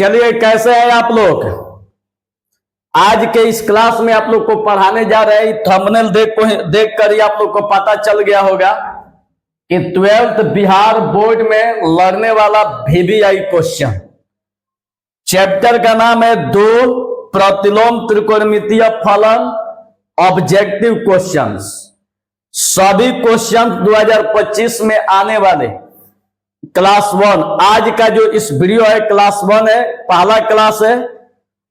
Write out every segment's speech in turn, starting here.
चलिए, कैसे हैं आप लोग। आज के इस क्लास में आप लोग को पढ़ाने जा रहे हैं। थंबनेल देख कर ही आप लोग को पता चल गया होगा कि 12th बिहार बोर्ड में लगने वाला VVI क्वेश्चन। चैप्टर का नाम है 2 प्रतिलोम त्रिकोणमितीय फलन ऑब्जेक्टिव क्वेश्चंस। सभी क्वेश्चन 2025 में आने वाले क्लास 1। आज का जो इस वीडियो है क्लास 1 है, पहला क्लास है।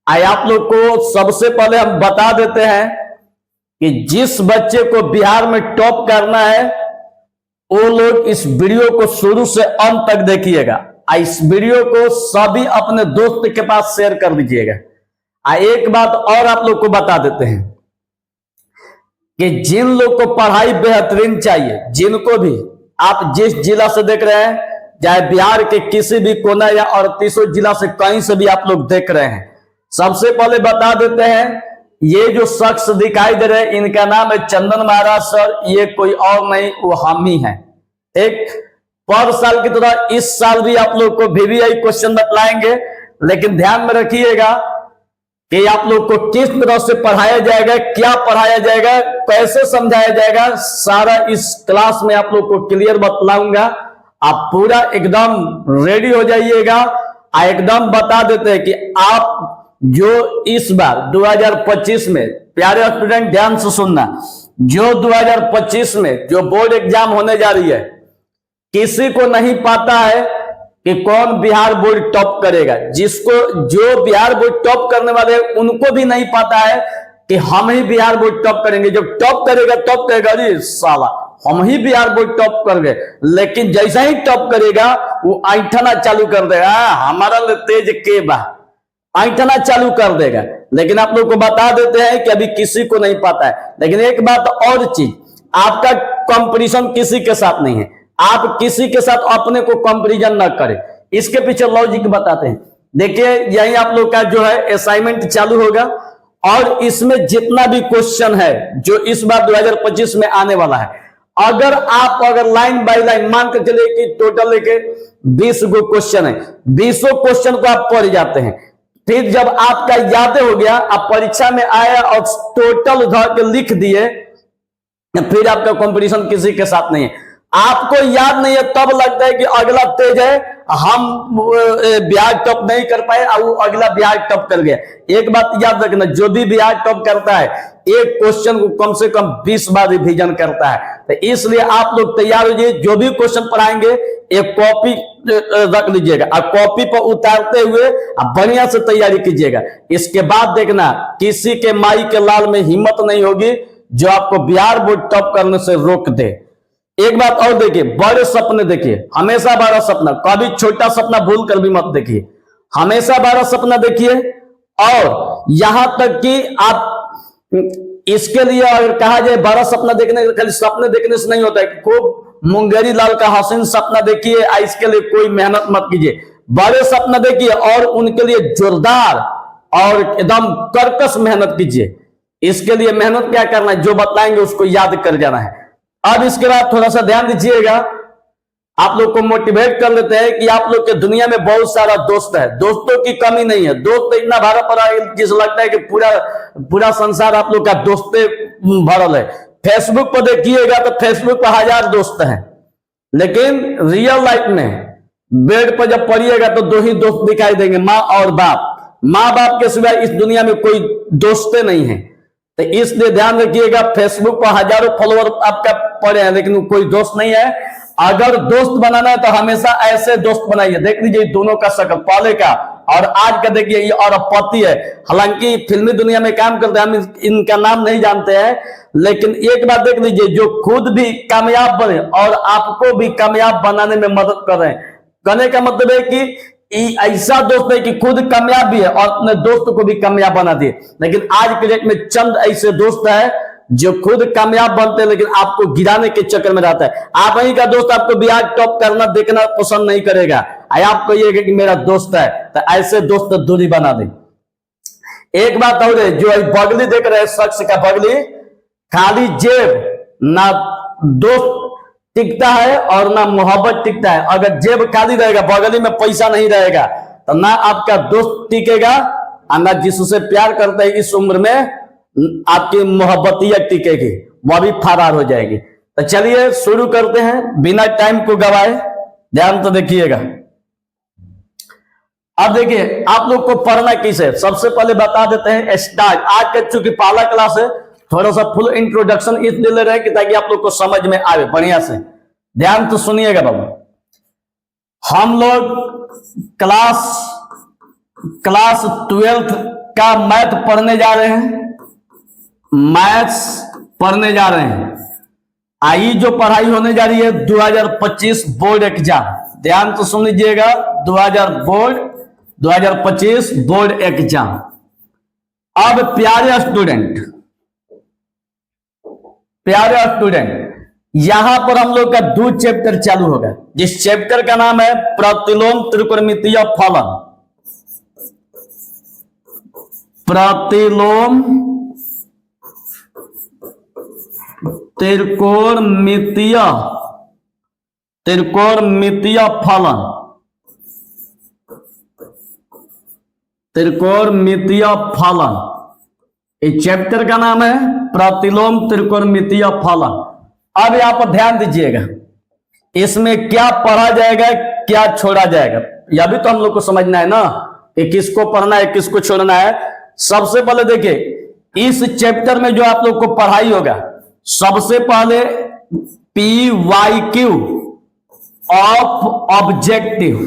आइए आप लोग को सबसे पहले हम बता देते हैं कि जिस बच्चे को बिहार में टॉप करना है वो लोग इस वीडियो को शुरू से अंत तक देखिएगा। इस वीडियो को सभी अपने दोस्त के पास शेयर कर दीजिएगा। एक बात और आप लोग को बता देते हैं कि जिन लोग को पढ़ाई बेहतरीन चाहिए, जिनको भी आप जिस जिला से देख रहे हैं, चाहे बिहार के किसी भी कोना या 38 जिला से कहीं से भी आप लोग देख रहे हैं, सबसे पहले बता देते हैं ये जो शख्स दिखाई दे रहे हैं इनका नाम है चंदन महाराज सर। ये कोई और नहीं, वो हम ही हैं। एक पर साल की तरह इस साल भी आप लोग को VVI क्वेश्चन बतलाएंगे, लेकिन ध्यान में रखिएगा कि आप लोग को किस तरह से पढ़ाया जाएगा, क्या पढ़ाया जाएगा, कैसे समझाया जाएगा, सारा इस क्लास में आप लोग को क्लियर बतलाऊंगा। आप पूरा एकदम रेडी हो जाइएगा। एकदम बता देते हैं कि आप जो इस बार 2025 में, प्यारे स्टूडेंट ध्यान से सुनना, जो 2025 में जो बोर्ड एग्जाम होने जा रही है, किसी को नहीं पता है कि कौन बिहार बोर्ड टॉप करेगा। जो बिहार बोर्ड टॉप करने वाले हैं उनको भी नहीं पता है कि हम ही बिहार बोर्ड टॉप करेंगे। जब टॉप करेगा अरे साला हम ही बिहार बोर्ड टॉप कर गए, लेकिन जैसा ही टॉप करेगा वो ऐंठना चालू कर देगा, हमारा तेज के बा, ऐंठना चालू कर देगा। लेकिन आप लोग को बता देते हैं कि अभी किसी को नहीं पता है। लेकिन एक बात और चीज, आपका कंपटीशन किसी के साथ नहीं है। आप किसी के साथ अपने को कंपैरिजन न करें। इसके पीछे लॉजिक बताते हैं। देखिए, यही आप लोग का जो है असाइनमेंट चालू होगा और इसमें जितना भी क्वेश्चन है जो इस बार 2025 में आने वाला है, अगर लाइन बाय लाइन मान कर चले कि टोटल लेके 20 गो क्वेश्चन है, 20 क्वेश्चन को आप पढ़ जाते हैं। फिर जब आपका याद हो गया, आप परीक्षा में आया और टोटल उधर के लिख दिए, फिर आपका कंपटीशन किसी के साथ नहीं है। आपको याद नहीं है तब लगता है कि अगला तेज है, हम बिहार टॉप नहीं कर पाए और वो अगला बिहार टॉप कर गया। एक बात याद रखना, जो भी बिहार टॉप करता है एक क्वेश्चन को कम से कम 20 बार रिवीजन करता है। तो इसलिए आप लोग तैयार हो जाइए। जो भी क्वेश्चन पढ़ाएंगे एक कॉपी रख लीजिएगा और कॉपी पर उतारते हुए बढ़िया से तैयारी कीजिएगा। इसके बाद देखना किसी के माई के लाल में हिम्मत नहीं होगी जो आपको बिहार बोर्ड टॉप करने से रोक दे। एक बात और देखिए, बड़े सपने देखिए, हमेशा बड़ा सपना, कभी छोटा सपना भूल कर भी मत देखिए, हमेशा बड़ा सपना देखिए। और यहां तक कि आप इसके लिए अगर कहा जाए बड़ा सपना देखने, खाली सपने देखने से नहीं होता है। खूब मुंगेरी लाल का हसीन सपना देखिए, इसके लिए कोई मेहनत मत कीजिए। बड़े सपना देखिए और उनके लिए जोरदार और एकदम कर्कश मेहनत कीजिए। इसके लिए मेहनत क्या करना है, जो बताएंगे उसको याद कर जाना है। अब इसके बाद थोड़ा सा ध्यान दीजिएगा, आप लोग को मोटिवेट कर लेते हैं कि आप लोग के दुनिया में बहुत सारा दोस्त है, दोस्तों की कमी नहीं है। दोस्त इतना भरा पड़ा है जिसे लगता है कि पूरा संसार आप लोग का दोस्ते भरल है। फेसबुक पर देखिएगा तो फेसबुक पर 1000 दोस्त हैं, लेकिन रियल लाइफ में बेड पर जब पढ़िएगा तो 2 ही दोस्त दिखाई देंगे, माँ और बाप। माँ बाप के सिवाय इस दुनिया में कोई दोस्ते नहीं है। तो इसलिए ध्यान रखिएगा, फेसबुक पर हजारों फॉलोअर आपका पड़े हैं लेकिन कोई दोस्त नहीं है। अगर दोस्त बनाना है तो हमेशा ऐसे दोस्त बनाइए। देख लीजिए दोनों का शक्ल, पहले का और आज का देखिए, ये और पति है। हालांकि फिल्मी दुनिया में काम करते हैं, हम इनका नाम नहीं जानते हैं, लेकिन एक बात देख लीजिए, जो खुद भी कामयाब बने और आपको भी कामयाब बनाने में मदद कर रहे हैं। कहने का मतलब है कि ऐसा दोस्त है कि खुद कामयाब भी है और अपने दोस्त को भी कामयाब बना दिए। लेकिन आज के डेट में चंद ऐसे दोस्त है जो खुद कामयाब बनते हैं लेकिन आपको गिराने के चक्कर में रहता है। आप वहीं का दोस्त आपको बिहार टॉप करना देखना पसंद नहीं करेगा, आप कहिएगा कि मेरा दोस्त है, तो ऐसे दोस्त दूरी बना दे। एक बात और है, जो बगली देख रहे शख्स का बगली, खाली जेब ना दोस्त टिकता है और ना मोहब्बत टिकता है। अगर जेब खाली रहेगा, बगली में पैसा नहीं रहेगा, तो ना आपका दोस्त टिकेगा और ना जिससे प्यार करते हैं इस उम्र में आपकी मोहब्बतियत टिकेगी, वह भी फरार हो जाएगी। तो चलिए शुरू करते हैं बिना टाइम को गवाए, ध्यान तो देखिएगा। अब देखिए आप लोग को पढ़ना किस है, सबसे पहले बता देते हैं स्टार्ट। आज का चूंकि पहला क्लास है, थोड़ा सा फुल इंट्रोडक्शन इसलिए ले रहे हैं कि ताकि आप लोग को समझ में आवे बढ़िया से। ध्यान तो सुनिएगा बाबू, हम लोग क्लास 12 का मैथ पढ़ने जा रहे हैं, मैथ्स पढ़ने जा रहे हैं। आई जो पढ़ाई होने जा रही है 2025 बोर्ड एग्जाम, ध्यान तो सुन लीजिएगा, 2025 बोर्ड एग्जाम। अब प्यारे स्टूडेंट, यहां पर हम लोग का 2 चैप्टर चालू होगा, जिस चैप्टर का नाम है प्रतिलोम त्रिकोणमितीय फलन। प्रतिलोम त्रिकोणमितीय फलन, त्रिकोणमितीय फलन, इस चैप्टर का नाम है प्रतिलोम त्रिकोणमितीय फलन। अब यहां पर ध्यान दीजिएगा, इसमें क्या पढ़ा जाएगा क्या छोड़ा जाएगा, यह भी तो हम लोग को समझना है ना कि किसको पढ़ना है किसको छोड़ना है। सबसे पहले देखिए इस चैप्टर में जो आप लोग को पढ़ाई होगा, सबसे पहले PYQ ऑफ ऑब्जेक्टिव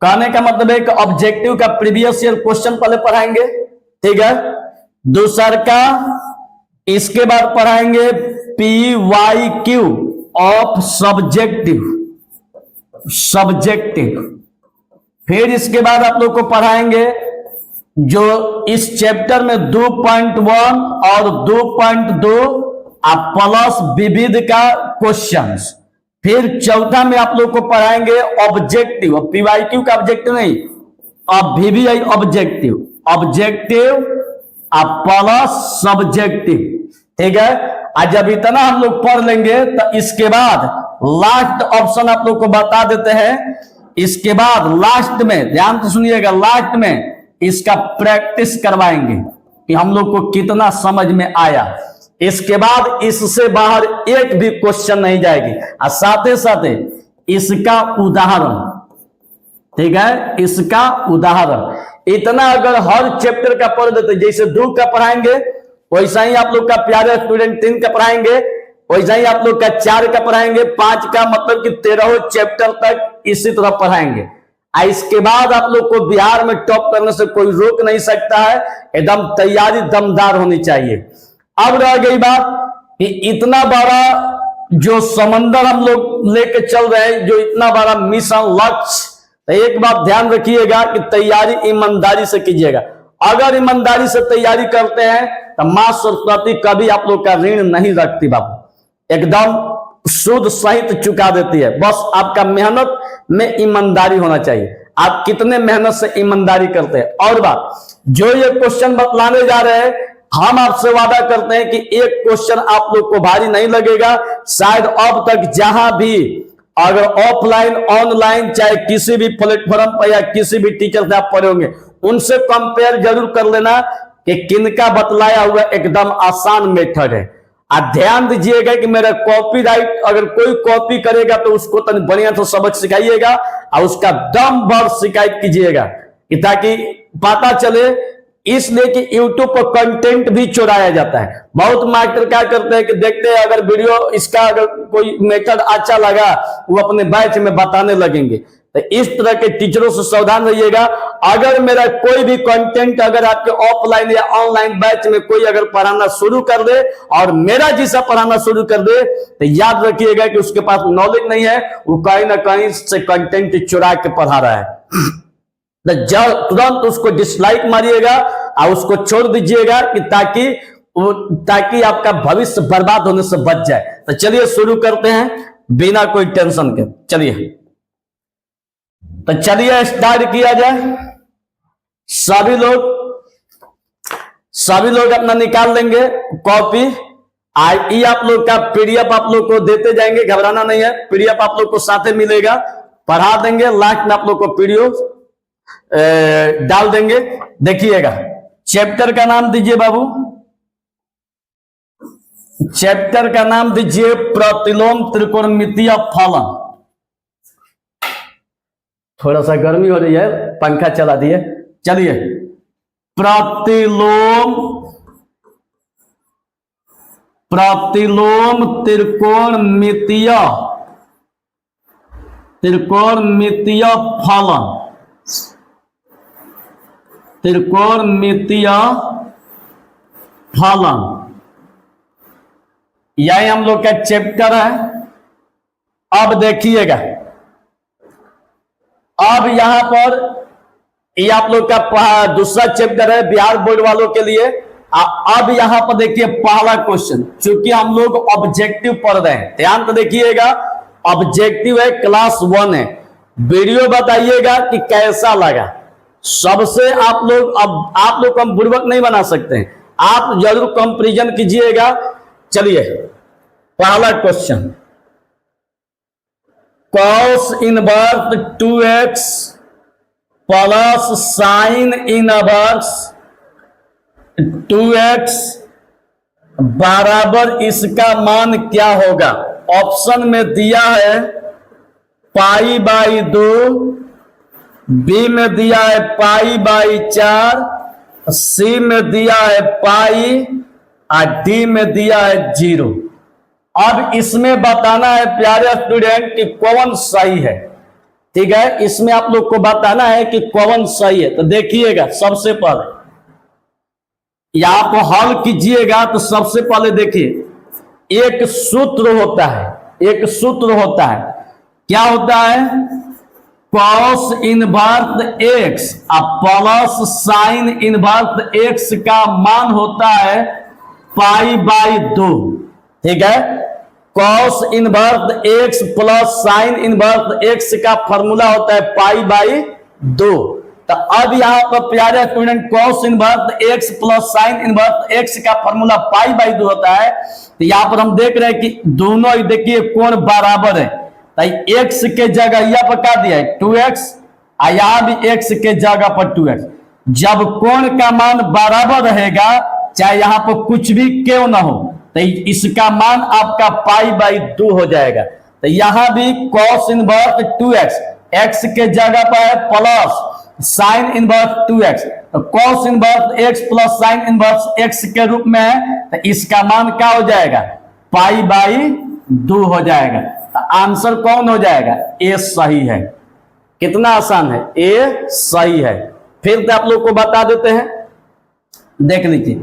कहने का मतलब है कि ऑब्जेक्टिव का प्रीवियस ईयर क्वेश्चन पहले पढ़ाएंगे, ठीक है। दूसर का इसके बाद पढ़ाएंगे PYQ ऑफ सब्जेक्टिव। फिर इसके बाद आप लोग को पढ़ाएंगे जो इस चैप्टर में 2.1 और 2.2 प्लस विविध का क्वेश्चंस। फिर चौथा में आप लोग को पढ़ाएंगे ऑब्जेक्टिव, PYQ का ऑब्जेक्टिव नहीं, अब VBI ऑब्जेक्टिव प्लस सब्जेक्टिव, ठीक है। आज जब इतना हम लोग पढ़ लेंगे तो इसके बाद लास्ट ऑप्शन आप लोग को बता देते हैं। इसके बाद लास्ट में ध्यान से सुनिएगा, लास्ट में इसका प्रैक्टिस करवाएंगे कि हम लोग को कितना समझ में आया। इसके बाद इससे बाहर एक भी क्वेश्चन नहीं जाएगी, और साथ ही इसका उदाहरण, ठीक है, इसका उदाहरण। इतना अगर हर चैप्टर का पढ़ देते, जैसे 2 का पढ़ाएंगे वैसा ही आप लोग का प्यारे स्टूडेंट 3 का पढ़ाएंगे, वैसा ही आप लोग का 4 का पढ़ाएंगे, 5 का मतलब कि 13 चैप्टर तक इसी तरह पढ़ाएंगे। इसके बाद आप लोग को बिहार में टॉप करने से कोई रोक नहीं सकता है, एकदम तैयारी दमदार होनी चाहिए। अब रह गई बात कि इतना बड़ा जो समंदर हम लोग लेके चल रहे हैं, जो इतना बड़ा मिशन लक्ष्य, तो एक बात ध्यान रखिएगा कि तैयारी ईमानदारी से कीजिएगा। अगर ईमानदारी से तैयारी करते हैं तो मां सरस्वती कभी आप लोग का ऋण नहीं रखती बाबू, एकदम शुद्ध सहित चुका देती है। बस आपका मेहनत में ईमानदारी होना चाहिए, आप कितने मेहनत से ईमानदारी करते हैं। और बात, जो ये क्वेश्चन बतलाने जा रहे हैं, हम आपसे वादा करते हैं कि एक क्वेश्चन आप लोग को भारी नहीं लगेगा। शायद अब तक जहां भी अगर ऑफलाइन ऑनलाइन चाहे किसी भी प्लेटफॉर्म पर या किसी भी टीचर से आप पढ़े होंगे, उनसे कंपेयर जरूर कर लेना कि किनका बतलाया हुआ एकदम आसान मेथड है। ध्यान दीजिएगा कि मेरा कॉपीराइट अगर कोई कॉपी करेगा तो उसको तो बढ़िया से सबक सिखाइएगा और उसका दम भर शिकायत कीजिएगा, ताकि पता चले। इसलिए कि YouTube पर कंटेंट भी चुराया जाता है। बहुत मास्टर क्या करते हैं कि देखते हैं अगर वीडियो इसका अगर कोई मेथड अच्छा लगा वो अपने बैच में बताने लगेंगे। तो इस तरह के टीचरों से सावधान रहिएगा। अगर मेरा कोई भी कंटेंट अगर आपके ऑफलाइन या ऑनलाइन बैच में कोई अगर पढ़ाना शुरू कर दे और मेरा जैसा पढ़ाना शुरू कर दे, तो याद रखिएगा कि उसके पास नॉलेज नहीं है, वो कहीं ना कहीं से कंटेंट चुरा के पढ़ा रहा है। तुरंत उसको डिसलाइक मारिएगा और उसको छोड़ दीजिएगा कि ताकि आपका भविष्य बर्बाद होने से बच जाए। तो चलिए शुरू करते हैं बिना कोई टेंशन के। चलिए स्टार्ट किया जाए। सभी लोग अपना निकाल लेंगे कॉपी ये आप लोग का पीडीएफ आप लोग को देते जाएंगे, घबराना नहीं है, पीडीएफ आप लोग को साथ में मिलेगा, पढ़ा देंगे, लास्ट में आप लोग को पीडीओ डाल देंगे। देखिएगा, चैप्टर का नाम दीजिए बाबू, चैप्टर का नाम दीजिए प्रतिलोम त्रिकोणमितीय फलन। थोड़ा सा गर्मी हो रही है, पंखा चला दिए। चलिए, प्रतिलोम त्रिकोणमितीय फलन, त्रिकोणमितीय फलन, यही हम लोग का चैप्टर है। अब देखिएगा, अब यहां पर ये आप लोग का दूसरा चैप्टर है बिहार बोर्ड वालों के लिए। अब यहां पर देखिए पहला क्वेश्चन, चूंकि हम लोग ऑब्जेक्टिव पढ़ रहे हैं, ध्यान तो देखिएगा, ऑब्जेक्टिव है, क्लास 1 है। वीडियो बताइएगा कि कैसा लगा। सबसे आप लोग, अब आप लोग हम बुर्बक नहीं बना सकते हैं, आप जरूर कंपैरिजन कीजिएगा। चलिए, पहला question, cos inverse 2x plus sine inverse 2x बराबर इसका मान क्या होगा। ऑप्शन में दिया है π/2, बी में दिया है π/4, सी में दिया है पाई और डी में दिया है 0। अब इसमें बताना है प्यारे स्टूडेंट कि कौन सही है। ठीक है, इसमें आप लोग को बताना है कि कौन सही है। तो देखिएगा, सबसे पहले यहां पर हल कीजिएगा तो सबसे पहले देखिए, एक सूत्र होता है, एक सूत्र होता है, क्या होता है, cos inverse x plus sine inverse x का मान होता है π/2। ठीक है, cos inverse x plus sine inverse x का फॉर्मूला होता है π/2। तो अब यहां पर प्यारे student, cos inverse x plus sine inverse x का फॉर्मूला π/2 होता है। तो यहां पर हम देख रहे हैं कि दोनों देखिए कोण बराबर है, तो एक्स के जगह यह पर क्या दिया है 2x, यहां भी एक्स के जगह पर 2x। जब कोण का मान बराबर रहेगा, चाहे यहां पर कुछ भी क्यों ना हो, तो इसका मान आपका π/2 हो जाएगा। तो यहां भी cos इनवर्स 2x, x के जगह पर है प्लस साइन इनवर्स 2x, तो cos inverse x plus sine inverse x के रूप में है, तो इसका मान क्या हो जाएगा π/2 हो जाएगा। तो आंसर कौन हो जाएगा, ए सही है। कितना आसान है, ए सही है। फिर तो आप लोग को बता देते हैं, देख लीजिए,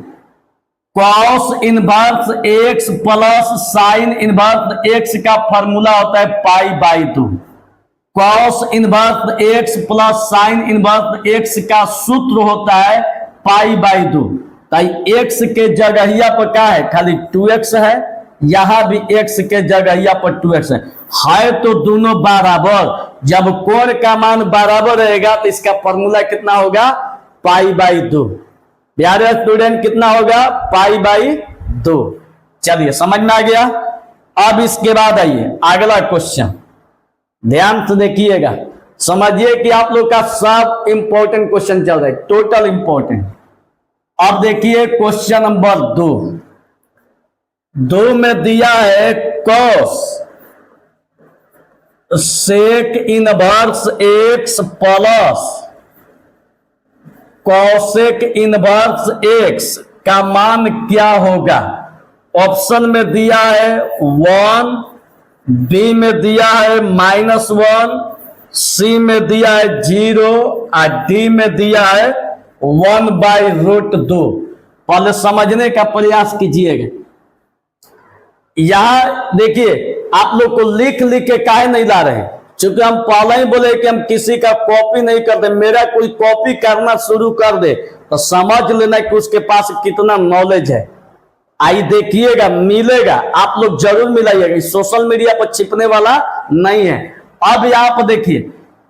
cos inverse x plus sine inverse x का फॉर्मूला होता है π/2। Cos inverse x plus sine inverse x का सूत्र होता है π/2। तो एक्स के जगह पर क्या है, खाली 2x है, यहां भी x के जगह पर 2x है तो दोनों बराबर। जब कोण का मान बराबर रहेगा तो इसका फॉर्मूला कितना होगा π/2। प्यारे स्टूडेंट, कितना होगा π/2। चलिए, समझ में आ गया। अब इसके बाद आइए अगला क्वेश्चन, ध्यान से देखिएगा, समझिए कि आप लोग का सब इंपॉर्टेंट क्वेश्चन चल रहा है, टोटल इंपॉर्टेंट। अब देखिए क्वेश्चन नंबर 2 में दिया है कॉस सेक inverse x plus cosec inverse x का मान क्या होगा। ऑप्शन में दिया है 1, बी में दिया है -1, सी में दिया है 0 और डी में दिया है 1/√2। पहले समझने का प्रयास कीजिएगा। यहां देखिए, आप लोग को लिख लिख के काहे नहीं ला रहे, क्योंकि हम पहले ही बोले कि हम किसी का कॉपी नहीं करते। मेरा कोई कॉपी करना शुरू कर दे तो समझ लेना कि उसके पास कितना नॉलेज है। आई देखिएगा, मिलेगा, आप लोग जरूर मिलाइएगा, सोशल मीडिया पर छिपने वाला नहीं है। अब यहां पर देखिए,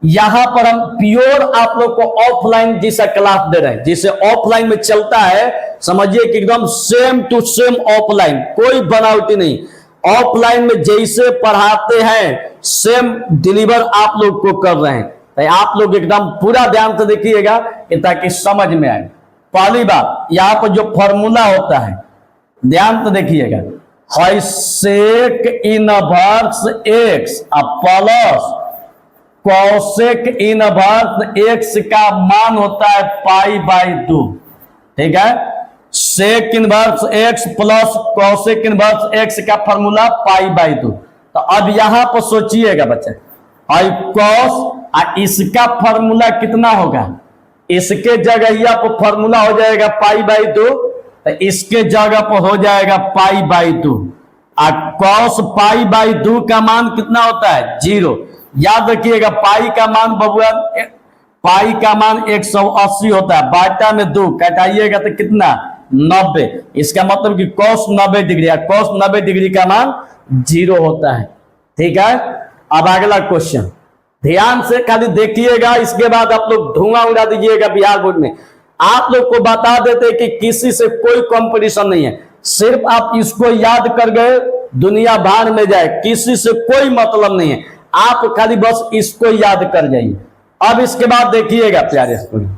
यहां पर हम प्योर आप लोग को ऑफलाइन जैसा क्लास दे रहे हैं, जैसे ऑफलाइन में चलता है, समझिए कि एकदम सेम टू सेम ऑफलाइन, कोई बनावटी नहीं। ऑफलाइन में जैसे पढ़ाते हैं सेम डिलीवर आप लोग को कर रहे हैं। तो आप लोग एकदम पूरा ध्यान से देखिएगा ताकि समझ में आए। पहली बात, यहां पर जो फॉर्मूला होता है ध्यान से देखिएगा, sec inverse x plus cosec inverse x का मान होता है π/2। ठीक है, sec inverse x plus cosec inverse x का फॉर्मूला π/2। तो अब यहां पर सोचिएगा बच्चे, कॉस इसका फॉर्मूला कितना होगा, इसके जगह यह पर फॉर्मूला हो जाएगा π/2, तो इसके जगह पर हो जाएगा π/2। कॉस π/2 का मान कितना होता है 0। याद रखिएगा पाई का मान बबुआ, पाई का मान 180 होता है, बाटा में 2 कटाइएगा तो कितना 90। इसका मतलब कि cos 90 डिग्री, cos 90 डिग्री का मान 0 होता है। ठीक है, अब अगला क्वेश्चन ध्यान से खाली देखिएगा, इसके बाद आप लोग धुआं उड़ा दीजिएगा बिहार बोर्ड में। आप लोग को बता देते कि किसी से कोई कंपटीशन नहीं है, सिर्फ आप इसको याद कर गए, दुनिया भाड़ में जाए, किसी से कोई मतलब नहीं है, आप खाली बस इसको याद कर जाइए। अब इसके बाद देखिएगा प्यारे स्टूडेंट,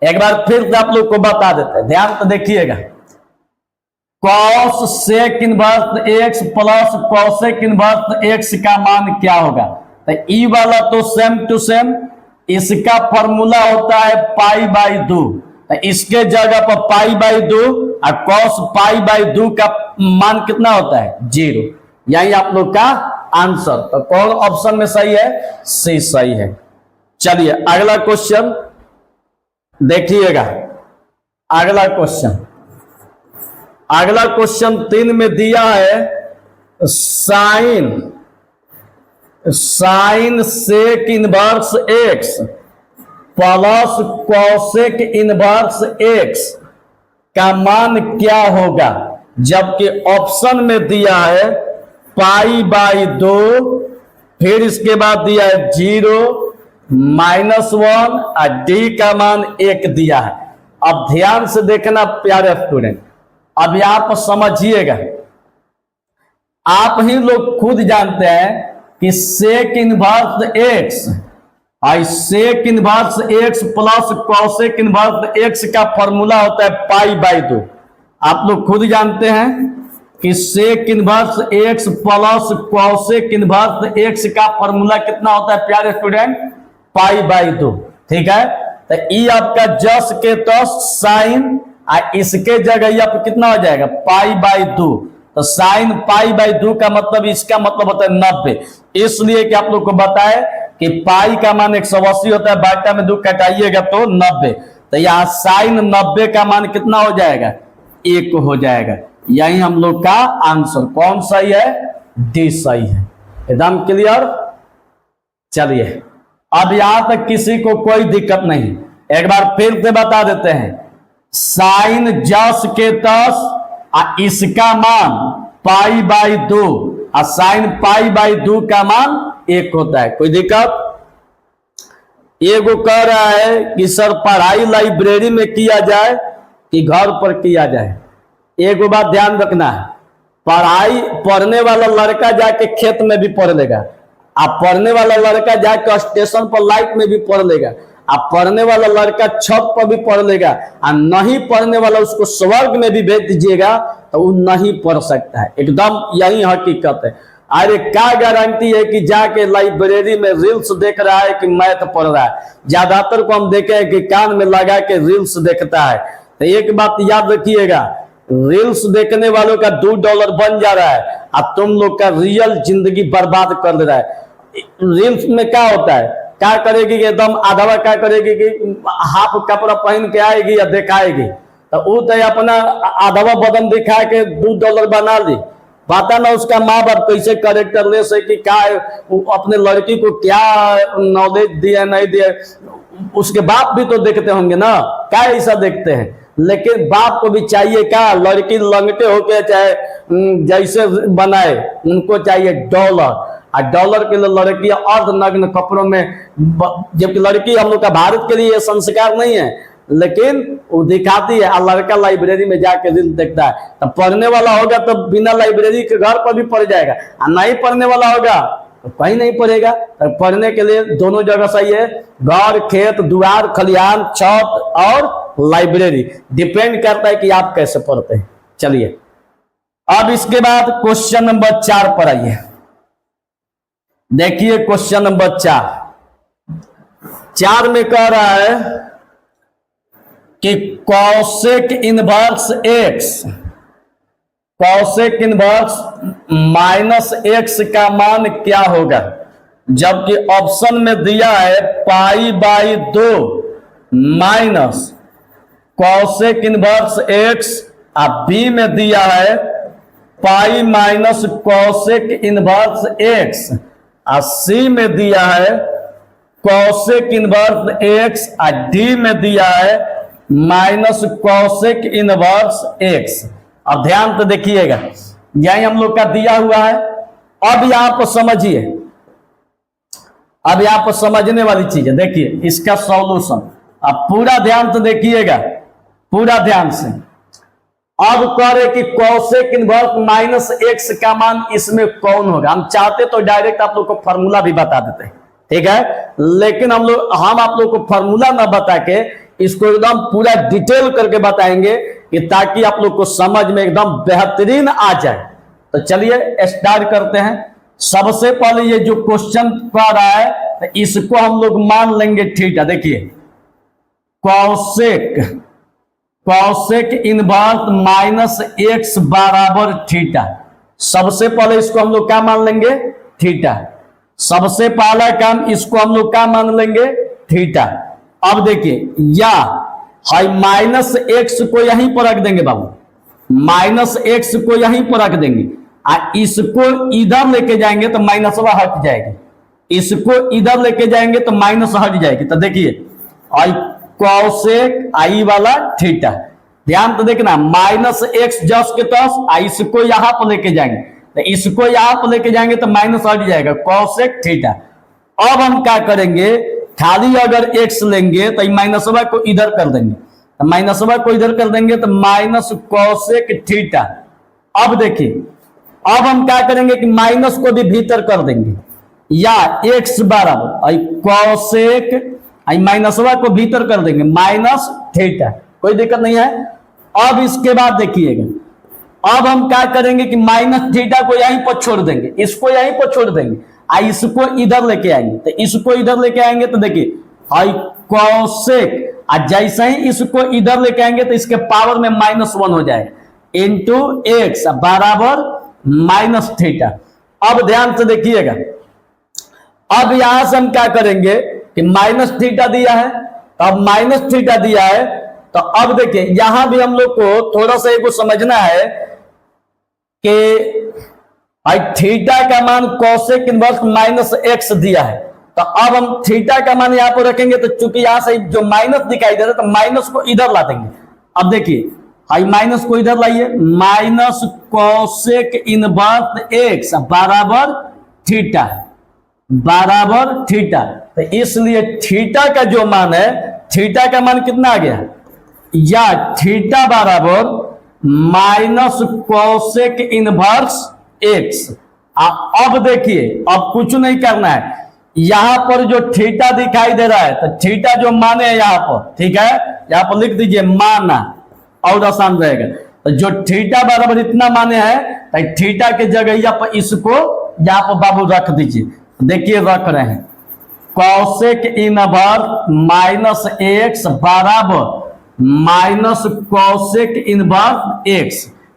एक बार फिर से आप लोग को बता देते हैं, ध्यान से देखिएगा। कॉस सेक inverse x plus cosec inverse x का मान क्या होगा, तो ई वाला तो सेम टू सेम, इसका फॉर्मूला होता है π/2, तो इसके जगह पर π/2 और cos π/2 का मान कितना होता है 0। यही आप लोग का आंसर। तो कौन ऑप्शन में सही है, सी सही है। चलिए अगला क्वेश्चन देखिएगा, अगला क्वेश्चन 3 में दिया है sine sec inverse x plus cosec inverse x का मान क्या होगा, जबकि ऑप्शन में दिया है π/2, फिर इसके बाद दिया है 0, -1 और डी का मान 1 दिया है। अब ध्यान से देखना प्यारे स्टूडेंट, अब यहां पर समझिएगा, आप ही लोग खुद जानते हैं कि sec inverse x sec inverse x plus cosec inverse x का फॉर्मूला होता है π/2। आप लोग खुद जानते हैं कि sec inverse x plus cosec inverse x का फॉर्मूला कितना होता है प्यारे स्टूडेंट, π/2। ठीक है, तो ई आपका जस के तस साइन, इसके जगह आप कितना हो जाएगा π/2। तो साइन π/2 का मतलब, इसका मतलब होता है 90, इसलिए कि आप लोग को बताए कि पाई का मान 180 होता है, बाटा में 2 कटाइएगा तो 90, तो यहाँ साइन 90 का मान कितना हो जाएगा 1 हो जाएगा। यही हम लोग का आंसर कौन सही है, डी सही है। एकदम क्लियर। चलिए अब यहां तक किसी को कोई दिक्कत नहीं, एक बार फिर से बता देते हैं, साइन जस के तस इसका मान π/2 और साइन π/2 का मान 1 होता है। कोई दिक्कत? एगो कह रहा है कि सर पढ़ाई लाइब्रेरी में किया जाए कि घर पर किया जाए। एगो बात ध्यान रखना है, पढ़ाई पढ़ने वाला लड़का जाके खेत में भी पढ़ लेगा, आप पढ़ने वाला लड़का जाके स्टेशन पर लाइट में भी पढ़ लेगा, आप पढ़ने वाला लड़का छत पर भी पढ़ लेगा, और नहीं पढ़ने वाला उसको स्वर्ग में भी भेज दीजिएगा तो वो नहीं पढ़ सकता है। एकदम यही हकीकत है। अरे क्या गारंटी है कि जाके लाइब्रेरी में रील्स देख रहा है कि मैथ पढ़ रहा है। ज्यादातर को हम देखे हैं कि कान में लगा के रील्स देखता है। तो एक बात याद रखिएगा, रील्स देखने वालों का $2 बन जा रहा है और तुम लोग का रियल जिंदगी बर्बाद कर दे रहा है। रील्स में क्या होता है, क्या करेगी कि एकदम आधवा क्या करेगी कि हाफ कपड़ा पहन के आएगी या दिखाएगी, तो वो तो अपना आधवा बदन दिखा के $2 बना ली। पता ना उसका माँ बाप कैसे करेक्टर ले से कि क्या अपने लड़की को क्या नॉलेज दिया नहीं दिया, उसके बाप भी तो देखते होंगे ना, क्या ऐसा देखते हैं। लेकिन बाप को भी चाहिए क्या, लड़की लंगटे होके चाहे जैसे बनाए, उनको चाहिए $। और डॉलर के लिए लड़कियां अर्धनग्न कपड़ों में, जबकि लड़की हम लोग का भारत के लिए ये संस्कार नहीं है, लेकिन वो दिखाती है। और लड़का लाइब्रेरी में जाके रील देखता है। तो पढ़ने वाला होगा तो बिना लाइब्रेरी के घर पर भी पढ़ जाएगा, और नहीं पढ़ने वाला होगा तो कहीं नहीं पढ़ेगा। तो पढ़ने के लिए दोनों जगह सही है, घर, खेत, द्वार, खलिहान, छत और लाइब्रेरी। डिपेंड करता है कि आप कैसे पढ़ते हैं। चलिए अब इसके बाद क्वेश्चन नंबर 4 पर आइए। देखिए क्वेश्चन नंबर 4 में कह रहा है कि cosec inverse x, cosec inverse -x का मान क्या होगा, जबकि ऑप्शन में दिया है π/2 माइनस कॉसेक इनवर्स x, और बी में दिया है pi minus cosec inverse x, और सी में दिया है कॉसेक इनवर्स x, और डी में दिया है माइनस कॉसेक इनवर्स x। अब ध्यान तो देखिएगा, यही हम लोग का दिया हुआ है। अब यहां पर समझिए, अब यहां पर समझने वाली चीज है। देखिए इसका सॉल्यूशन, अब पूरा ध्यान तो देखिएगा, पूरा ध्यान से। अब कह रहे कि कॉसेक इनवर्स -x का मान इसमें कौन होगा। हम चाहते तो डायरेक्ट आप लोग को फॉर्मूला भी बता देते हैं, ठीक है, लेकिन हम आप लोग को फॉर्मूला ना बता के इसको एकदम पूरा डिटेल करके बताएंगे कि ताकि आप लोग को समझ में एकदम बेहतरीन आ जाए। तो चलिए स्टार्ट करते हैं। सबसे पहले ये जो क्वेश्चन कर रहा है तो इसको हम लोग मान लेंगे थीटा। देखिए कॉसेक इनवर्स -x बराबर थीटा। सबसे पहले इसको हम लोग क्या मान लेंगे, थीटा। सबसे पहला काम इसको हम लोग क्या मान लेंगे, थीटा। अब देखिए या हाई -x को यहीं पर रख देंगे बाबू, -x को यहीं पर रख देंगे, और इसको इधर लेके जाएंगे तो माइनस हट जाएगी, इसको इधर लेके जाएंगे तो माइनस हट जाएगी। तो देखिए आई कॉसेक आई वाला थीटा, ध्यान तो देखना, -x जस के तस, इसको यहां पर लेके जाएंगे तो इसको यहां पर लेके जाएंगे तो माइनस हट जाएगा, कॉसेक थीटा। अब हम क्या करेंगे, खाली अगर x लेंगे तो माइनसवा को इधर कर देंगे, तो माइनसवा को इधर कर देंगे तो माइनस कॉसेक थीटा। अब देखिए अब हम क्या करेंगे कि माइनस को भी भीतर कर देंगे, या x बराबर कॉसेक माइनसवा को भीतर कर देंगे माइनस थीटा, कोई दिक्कत नहीं है। अब इसके बाद देखिएगा, अब हम क्या करेंगे कि माइनस थीटा को यहीं पर छोड़ देंगे, इसको यहीं पर छोड़ देंगे, इसको इधर लेके आएंगे, तो इसको इधर लेके आएंगे तो देखिए कॉसेक, जैसे ही इसको इधर लेके आएंगे तो इसके पावर में -1 हो जाएगा, इंटू x बराबर माइनस थीटा। अब ध्यान से देखिएगा, अब यहां से हम क्या करेंगे कि माइनस थीटा दिया है, तो अब माइनस थीटा दिया है, तो अब देखिए यहां भी हम लोग को थोड़ा सा एक समझना है कि थीटा का मान कॉसेक इनवर्स -x दिया है, तो अब हम थीटा का मान यहां पर रखेंगे, तो चूंकि यहां से जो माइनस दिखाई दे रहा है तो माइनस को इधर ला देंगे। अब देखिए माइनस को इधर लाइए, माइनस कॉसेक इनवर्स x बराबर थीटा, बराबर थीटा। तो इसलिए थीटा का जो मान है, थीटा का मान कितना आ गया, या थीटा बराबर माइनस कॉसेक इनवर्स x। अब देखिए अब कुछ नहीं करना है, यहां पर जो थीटा दिखाई दे रहा है तो थीटा जो माने है यहां पर, ठीक है, यहां पर लिख दीजिए माना, और आसान रहेगा। तो जो थीटा बराबर इतना माने है तो थीटा के जगह यहाँ पर इसको यहाँ पर बाबू रख दीजिए। देखिए रख रहे हैं, कॉसेक इनवर्स -x बराबर माइनस कॉसेक इनवर्स x,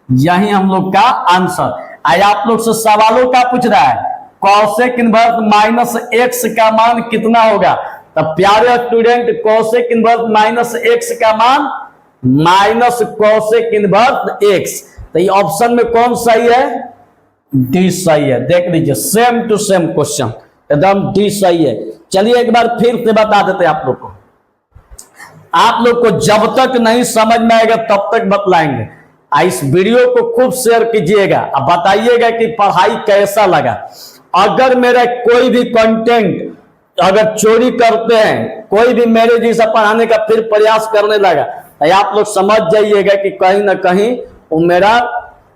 यही हम लोग का आंसर। आप लोग से सवालों का पूछ रहा है कॉसेक इनवर्स -x का मान कितना होगा, तो प्यारे स्टूडेंट कॉसेक इनवर्स -x का मान माइनस कॉसेक इनवर्स x। तो ये ऑप्शन में कौन सही है, डी सही है। देख लीजिए सेम टू सेम क्वेश्चन, एकदम डी सही है। चलिए एक बार फिर से बता देते हैं आप लोग को, आप लोग को जब तक नहीं समझ में आएगा तब तक बतलाएंगे। इस वीडियो को खूब शेयर कीजिएगा और बताइएगा कि पढ़ाई कैसा लगा। अगर मेरा कोई भी कंटेंट अगर चोरी करते हैं, कोई भी मेरे जैसा पढ़ाने का फिर प्रयास करने लगा, तो आप लोग समझ जाइएगा कि कहीं ना कहीं वो मेरा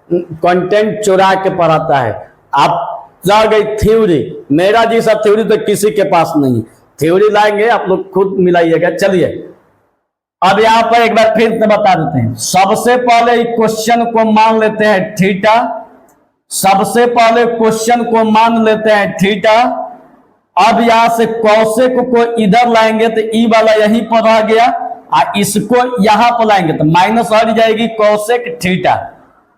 कंटेंट चुरा के पढ़ाता है। आप जा गई थ्योरी, मेरा जैसा थ्योरी तो किसी के पास नहीं। थ्योरी लाएंगे, आप लोग खुद मिलाइएगा। चलिए अब यहां पर एक बार फिर से बता देते हैं। सबसे पहले क्वेश्चन को मान लेते हैं थीटा, सबसे पहले क्वेश्चन को मान लेते हैं थीटा। अब यहां से कौशिक को इधर लाएंगे तो ई वाला यहीं पर रह गया, और इसको यहां पर लाएंगे तो माइनस हट जाएगी कौशिक थीटा।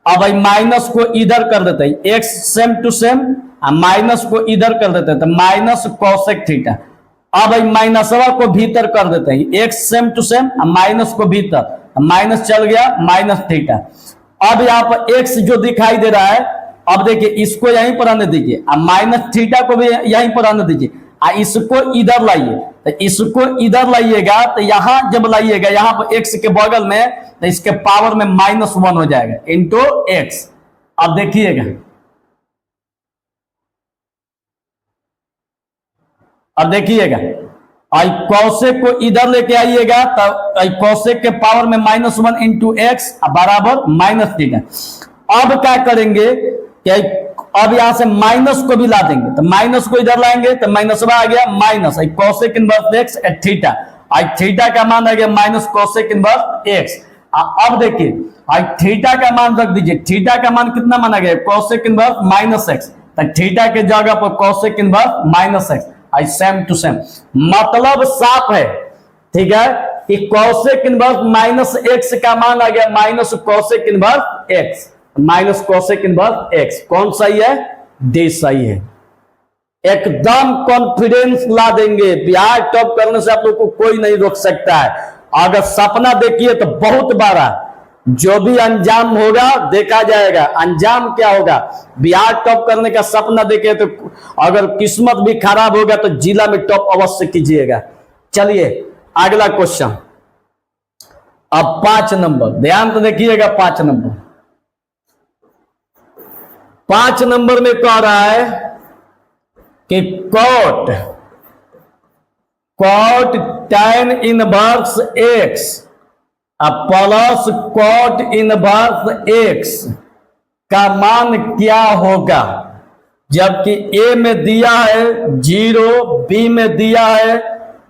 अब भाई माइनस को इधर कर देते हैं, x same to same, minus को इधर कर देते हैं तो माइनस कौशिक थीटा। अब भाई माइनसवा को भीतर कर देते हैं, x same to same, minus को भीतर, माइनस चल गया माइनस थीटा। अब यहाँ पर एक्स जो दिखाई दे रहा है, अब देखिए इसको यहीं पर आने दीजिए, माइनस थीटा को भी यहीं पर आने दीजिए, इसको इधर लाइए। तो इसको इधर लाइएगा तो यहां जब लाइएगा यहां पर एक्स के बगल में, तो इसके पावर में -1 हो जाएगा इंटू एक्स। अब देखिएगा, अब देखिएगा कौशिक को इधर लेके आइएगा तो कौशिक के पावर में -1 इंटू एक्स बराबर माइनस थीटा। अब क्या करेंगे कि अब यहां से माइनस को भी ला देंगे, तो माइनस को इधर लाएंगे तो माइनस आ गया minus Kaushik inverse x theta, theta का मान आ गया माइनस कौशिक इनवर्स एक्स। अब देखिए थीटा का मान रख दीजिए, थीटा का मान कितना माना गया कौशिक इनवर्स -x, तो थीटा के जगह पर cosec inverse -x, same to same. मतलब साफ है, ठीक है, कि कौशिक इनवर्स -x का मान आ गया minus Kaushik inverse x, minus Kaushik inverse x। कौन सही है? डी सही है। एकदम कॉन्फिडेंस ला देंगे, बिहार टॉप करने से आप लोग को कोई नहीं रोक सकता है। अगर सपना देखिए तो बहुत बड़ा, जो भी अंजाम होगा देखा जाएगा। अंजाम क्या होगा? बिहार टॉप करने का सपना देखे तो अगर किस्मत भी खराब होगा तो जिला में टॉप अवश्य कीजिएगा। चलिए अगला क्वेश्चन, अब 5 नंबर, ध्यान तो देखिएगा। 5 नंबर, 5 नंबर में कह रहा है कि cot tan inverse x plus cot inverse x का मान क्या होगा? जबकि ए में दिया है 0, बी में दिया है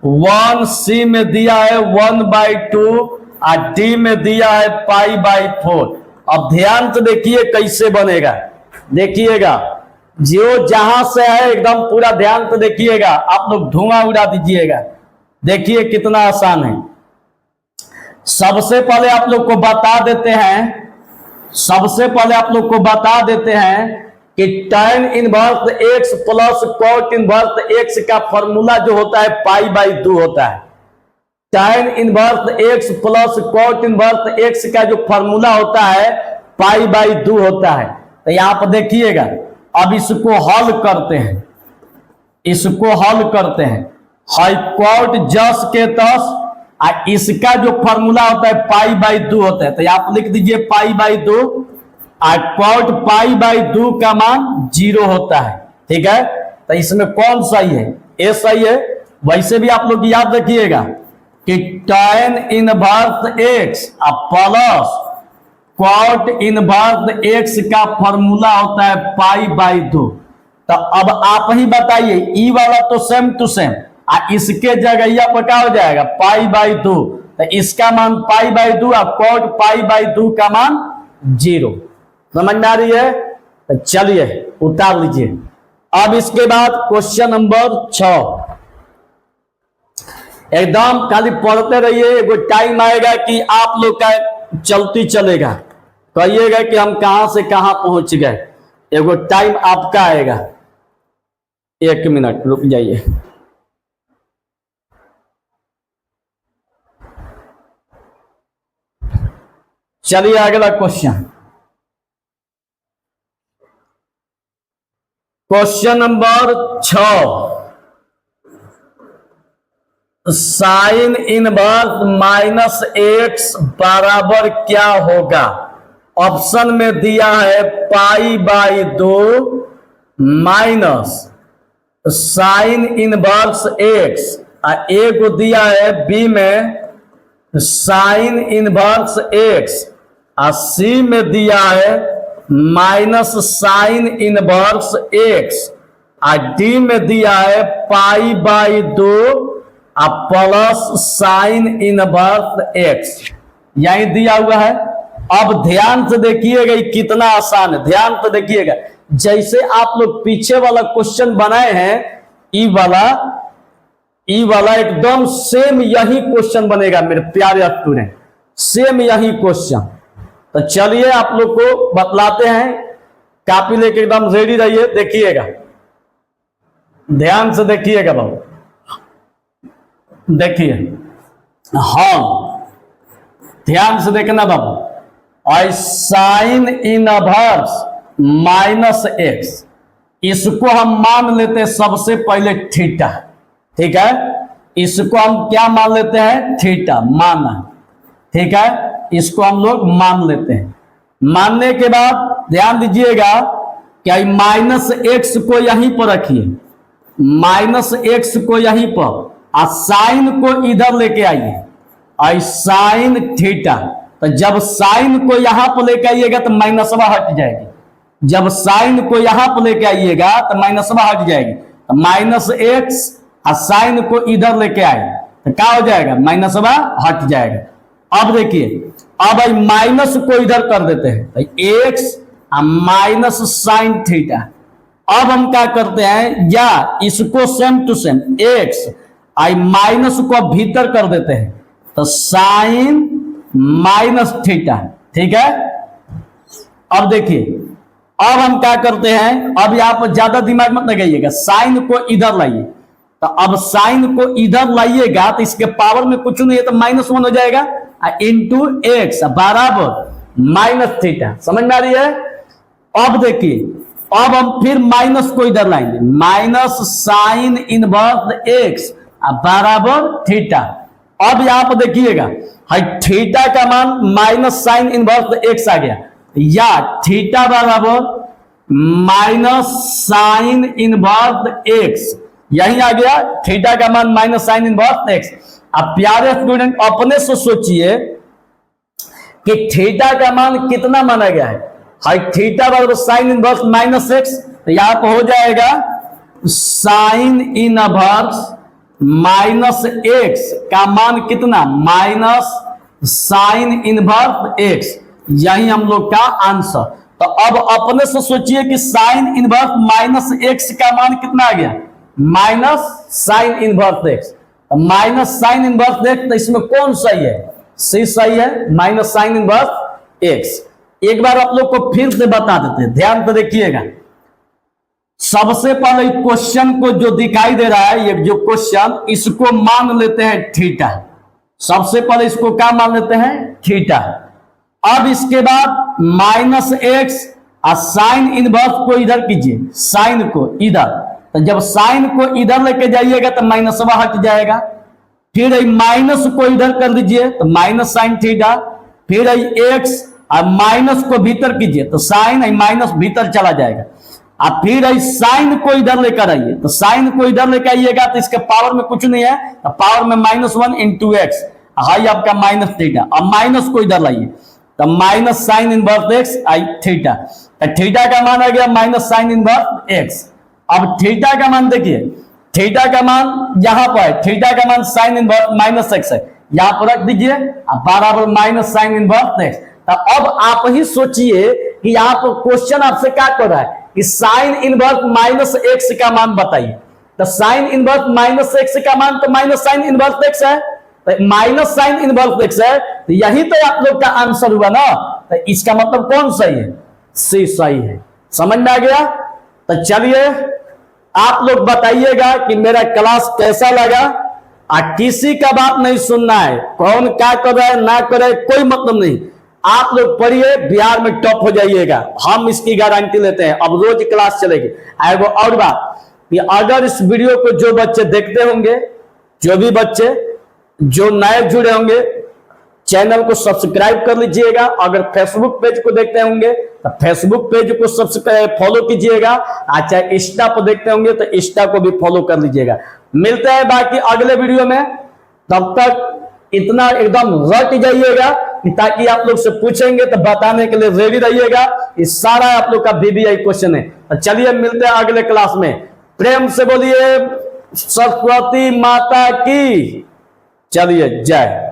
1, सी में दिया है 1/2 और डी में दिया है π/4। अब ध्यान से देखिए कैसे बनेगा, देखिएगा जो जहां से है एकदम पूरा ध्यान से देखिएगा, आप लोग धुआं उड़ा दीजिएगा। देखिए कितना आसान है। सबसे पहले आप लोग को बता देते हैं, सबसे पहले आप लोग को बता देते हैं कि tan inverse x plus cot inverse x का फॉर्मूला जो होता है π/2 होता है। tan inverse x plus cot inverse x का जो फॉर्मूला होता है π/2 होता है। तो यहां पर देखिएगा, अब इसको हल करते हैं, इसको हल करते हैं। कॉट जस के तस, इसका जो फॉर्मूला होता है π/2 होता है, तो आप लिख दीजिए π/2, कॉट π/2 का मान 0 होता है। ठीक है, तो इसमें कौन सही है? ए सही है। वैसे भी आप लोग याद रखिएगा कि tan inverse x plus cot inverse x का फॉर्मूला होता है π/2। तो अब आप ही बताइए, ई वाला तो सेम टू सेम, इसके जगह पर क्या हो जाएगा π/2, तो इसका मान π/2 और कॉट π/2 का मान 0। समझ में आ रही है? तो चलिए उतार लीजिए। अब इसके बाद क्वेश्चन नंबर 6, एकदम खाली पढ़ते रहिए। एगो टाइम आएगा कि आप लोग का चलती चलेगा, कहिएगा कि हम कहां से कहां पहुंच गए। एगो टाइम आपका आएगा। 1 मिनट रुक जाइए। चलिए अगला question, question number 6, sine inverse -x बराबर क्या होगा? ऑप्शन में दिया है π/2, माइनस साइन इनवर्स एक्स, ए को दिया है बी में साइन इनवर्स एक्स, और सी में दिया है माइनस साइन इनवर्स एक्स, और डी में दिया है पाई बाई 2 और प्लस साइन इनवर्स एक्स, यही दिया हुआ है। अब ध्यान से देखिएगा ये कितना आसान है, ध्यान से देखिएगा। जैसे आप लोग पीछे वाला क्वेश्चन बनाए हैं ई वाला एकदम सेम यही क्वेश्चन बनेगा मेरे प्यारे स्टूडेंट, सेम यही क्वेश्चन। तो चलिए आप लोग को बतलाते हैं, कॉपी लेके एकदम रेडी रहिए, देखिएगा ध्यान से देखिएगा बाबू, देखिए हाँ ध्यान से देखना बाबू। और साइन इनवर्स माइनस एक्स, इसको हम मान लेते हैं सबसे पहले थीटा, ठीक है, इसको हम क्या मान लेते हैं, थीटा माना, ठीक है, इसको हम लोग मान लेते हैं। मानने के बाद ध्यान दीजिएगा क्या माइनस एक्स को यहीं पर रखिए, माइनस एक्स को यहीं पर, और साइन को इधर लेके आइए, और साइन थीटा। तो जब साइन को यहां पर लेके आइएगा तो माइनसवा हट जाएगी, जब साइन को यहां पर लेके आइएगा तो माइनसवा हट जाएगी। तो माइनस एक्स और साइन को इधर लेके आए तो क्या हो जाएगा, माइनसवा हट जाएगा। अब देखिए, अब माइनस को इधर कर देते हैं, तो एक्स माइनस साइन थीटा। अब हम क्या करते हैं, या इसको सेम टू सेम एक्स आई माइनस को भीतर कर देते हैं, तो साइन माइनस थीटा, ठीक है। अब देखिए, अब हम क्या करते हैं, अब यहां पर ज्यादा दिमाग मत लगाइएगा, साइन को इधर लाइए। तो अब साइन को इधर लाइएगा तो इसके पावर में कुछ नहीं है, तो -1 हो जाएगा, इंटू एक्स बराबर माइनस थीटा। समझ में आ रही है। अब देखिए, अब हम फिर माइनस को इधर लाएंगे, माइनस साइन इनवर्स एक्स बराबर थीटा। अब यहां पर देखिएगा, थीटा का मान माइनस साइन इनवर्स एक्स आ गया, या थीटा बराबर माइनस साइन इनवर्स एक्स, यही आ गया, थीटा का मान माइनस साइन इनवर्स एक्स। अब प्यारे स्टूडेंट अपने से सोचिए कि थीटा का मान कितना माना गया है, थीटा बराबर साइन इनवर्स माइनस एक्स, तो यहां पर हो जाएगा साइन इनवर्स माइनस एक्स का मान कितना, माइनस साइन इनवर्स एक्स, यही हम लोग का आंसर। तो अब अपने से सोचिए कि साइन इनवर्स माइनस एक्स का मान कितना आ गया, minus sign inverse x, minus sign inverse x, तो इसमें कौन सही है, सी सही है, माइनस साइन इनवर्स एक्स। एक बार आप लोग को फिर से बता देते हैं, ध्यान से देखिएगा। सबसे पहले क्वेश्चन को जो दिखाई दे रहा है, ये जो क्वेश्चन, इसको मान लेते हैं थीटा, सबसे पहले इसको क्या मान लेते हैं, थीटा। अब इसके बाद माइनस एक्स और साइन इनवर्स को इधर कीजिए, साइन को इधर, तो जब साइन को इधर लेके जाइएगा तो माइनसवा हट जाएगा, फिर माइनस को इधर कर दीजिए तो माइनस साइन थीटा, फिर एक्स और माइनस को भीतर कीजिए तो साइन माइनस भीतर चला जाएगा, और फिर साइन को इधर लेकर आइए, तो साइन को इधर लेकर आइएगा तो इसके पावर में कुछ नहीं है, तो पावर में -1 इंटू एक्स, हाई आपका माइनस थीटा। अब माइनस को इधर लाइए तो माइनस साइन इनवर्स एक्स आई थीटा, तो थीटा का मान आ गया माइनस साइन इनवर्स एक्स। अब थीटा का मान देखिए, थीटा का मान यहां पर है, थीटा का मान साइन इनवर्स माइनस एक्स है, यहां पर रख दीजिए, बराबर माइनस साइन इनवर्स एक्स। तो अब आप ही सोचिए कि यहाँ पर क्वेश्चन आपसे क्या कर रहा है कि साइन इनवर्स माइनस एक्स का मान बताइए, तो साइन इनवर्स माइनस एक्स का मान तो माइनस साइन इनवर्स एक्स है, तो माइनस साइन इनवर्स एक्स है, तो यही तो आप लोग का आंसर हुआ ना। तो इसका मतलब कौन सही है, सी सही है। समझ में आ गया। तो चलिए आप लोग बताइएगा कि मेरा क्लास कैसा लगा, और किसी का बात नहीं सुनना है, कौन क्या कर रहा है ना करे कोई मतलब नहीं, आप लोग पढ़िए, बिहार में टॉप हो जाइएगा, हम इसकी गारंटी लेते हैं। अब रोज क्लास चलेगी। वो और बात कि अगर इस वीडियो को जो बच्चे देखते होंगे, जो भी बच्चे जो नए जुड़े होंगे, चैनल को सब्सक्राइब कर लीजिएगा। अगर फेसबुक पेज को देखते होंगे तो फेसबुक पेज को सब्सक्राइब फॉलो कीजिएगा। अच्छा, इंस्टा पर देखते होंगे तो इंस्टा को भी फॉलो कर लीजिएगा। मिलते हैं बाकी अगले वीडियो में, तब तक इतना एकदम रट जाइएगा ताकि आप लोग से पूछेंगे तो बताने के लिए रेडी रहिएगा। ये सारा आप लोग का VBI क्वेश्चन है। तो चलिए मिलते हैं अगले क्लास में। प्रेम से बोलिए सरस्वती माता की। चलिए जय।